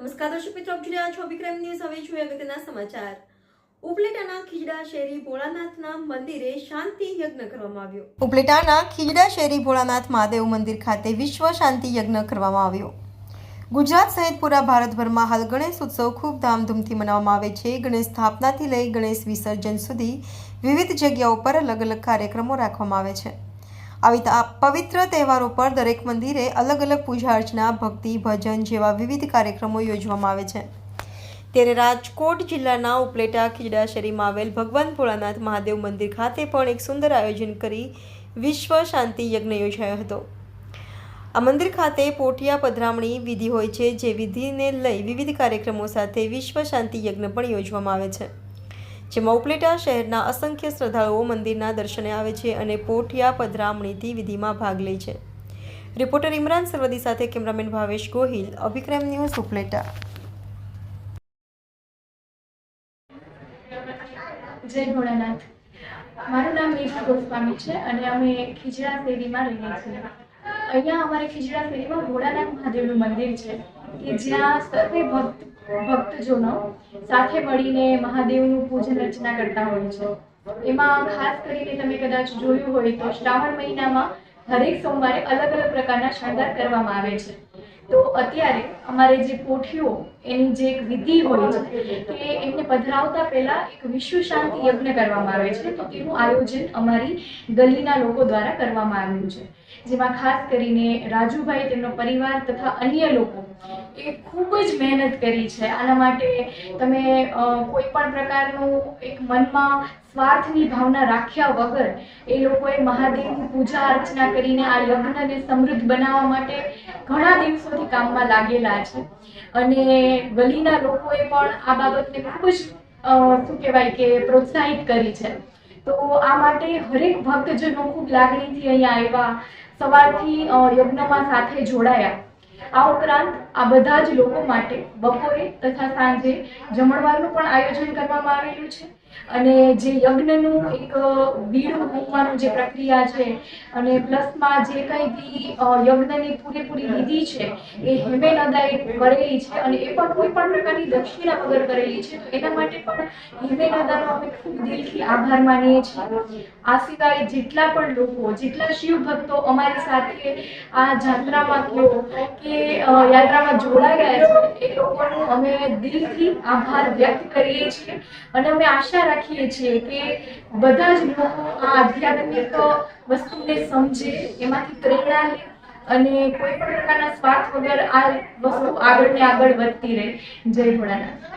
નમસ્કાર દર્શક મિત્રો, આપ જોઈ રહ્યા છો વિક્રમ ન્યૂઝ। હવે જોઈએ અગત્યના સમાચાર। ઉપલેટાના ખીજડા શેરી ભોળાનાથના મંદિરે શાંતિ યજ્ઞ કરવામાં આવ્યો। ઉપલેટાના ખીજડા શેરી ભોળાનાથ મહાદેવ મંદિર ખાતે વિશ્વ શાંતિ યજ્ઞ કરવામાં આવ્યો। ગુજરાત સહિત પૂરા ભારતભરમાં હાલ ગણેશ ઉત્સવ ખૂબ ધામધૂમથી મનાવવામાં આવે છે। ગણેશ સ્થાપનાથી લઈ ગણેશ વિસર્જન સુધી વિવિધ જગ્યાઓ પર અલગ અલગ કાર્યક્રમો રાખવામાં આવે છે। આવી પવિત્ર તહેવારો પર દરેક મંદિરે અલગ અલગ પૂજા અર્ચના, ભક્તિ, ભજન જેવા વિવિધ કાર્યક્રમો યોજવામાં આવે છે। ત્યારે રાજકોટ જિલ્લાના ઉપલેટા ખીજડા શેરીમાં આવેલ ભગવાન ભોળાનાથ મહાદેવ મંદિર ખાતે પણ એક સુંદર આયોજન કરી વિશ્વ શાંતિ યજ્ઞ યોજાયો હતો। આ મંદિર ખાતે પોઠિયા પધરામણી વિધિ હોય છે, જે વિધિને લઈ વિવિધ કાર્યક્રમો સાથે વિશ્વ શાંતિ યજ્ઞ પણ યોજવામાં આવે છે, જેમાં ઉપલેટા શહેરના અસંખ્ય શ્રદ્ધાળુઓ મંદિરના દર્શને આવે છે અને પોઠિયા પધરામણીથી વિધિમાં ભાગ લે છે। રિપોર્ટર ઇમરાન સરવદી સાથે કેમેરામેન ભાવેશ ગોહિલ, અભિક્રમ ન્યૂઝ, ઉપલેટા। જય ભોળાનાથ। મારું નામ મેઘા ગોસ્વામી છે અને અમે ખીજડા શેરીમાં રહીએ છીએ। અહીંયા અમારે ખીજડા શેરીમાં ભોળાનાથ મહાદેવનું મંદિર છે કે જ્યાં સર્વે ભક્તજનો સાથે મળીને મહાદેવનું પૂજન અર્ચના કરતા હોય છે। એમાં ખાસ કરીને તમે કદાચ જોયું હોય તો શ્રાવણ મહિનામાં દરેક સોમવારે અલગ અલગ પ્રકારના શણગાર કરવામાં આવે છે। તો અત્યારે અમારે જે પોઠીઓ એની જે એક વિધિ હોય છે કે એમને પધરાવતા પહેલા એક વિશ્વ શાંતિ યજ્ઞ કરવામાં આવે છે। તો તેનું આયોજન અમારી ગલીના લોકો દ્વારા કરવામાં આવ્યું છે, જેમાં ખાસ કરીને રાજુભાઈ, તેમનો પરિવાર તથા અન્ય લોકો એ ખૂબ જ મહેનત કરી છે। આના માટે તમે કોઈ પણ પ્રકારનું એક મનમાં સ્વાર્થની ભાવના રાખ્યા વગર એ લોકોએ મહાદેવની પૂજા અર્ચના કરીને આ યજ્ઞને સમૃદ્ધ બનાવવા માટે ઘણા દિવસોથી કામમાં લાગેલા છે અને ગલીના લોકોએ પણ આ બાબતને ખૂબ જ શું કહેવાય કે પ્રોત્સાહિત કરી છે। તો આ માટે હરેક ભક્તજનો ખૂબ લાગણીથી અહીંયા આવ્યા, સવારથી યજ્ઞમાં સાથે જોડાયા। આ ઉપરાંત આ બધા જ લોકો માટે બપોરે તથા સાંજે જમણવારનું પણ આયોજન કરવામાં આવેલું છે અને જે યજ્ઞનું એક બીડું મૂકવાનું જે પ્રક્રિયા છે અને પ્લસમાં જે કંઈ બી યજ્ઞની પૂરેપૂરી વિધિ છે એ હેમે નદાએ કરેલી છે અને એ પણ કોઈ પણ પ્રકારની દક્ષિણા વગર કરેલી છે। તો એના માટે પણ હેમે નદાનો અમે ખૂબ દિલથી આભાર માનીએ છીએ। આ સિવાય જેટલા પણ લોકો, જેટલા શિવ ભક્તો અમારી સાથે આ જાત્રામાં કયો કે યાત્રામાં જોડાયા છે એ લોકોનો અમે દિલથી આભાર વ્યક્ત કરીએ છીએ અને અમે આશા રાખીએ છીએ કે બધા જ લોકો આ આધ્યાત્મિક વસ્તુને સમજે, એમાંથી પ્રેરણા લે અને કોઈ પણ પ્રકારના સ્વાર્થ વગર આ વસ્તુ આગળ ને આગળ વધતી રહે। જય ભોળાનાથ।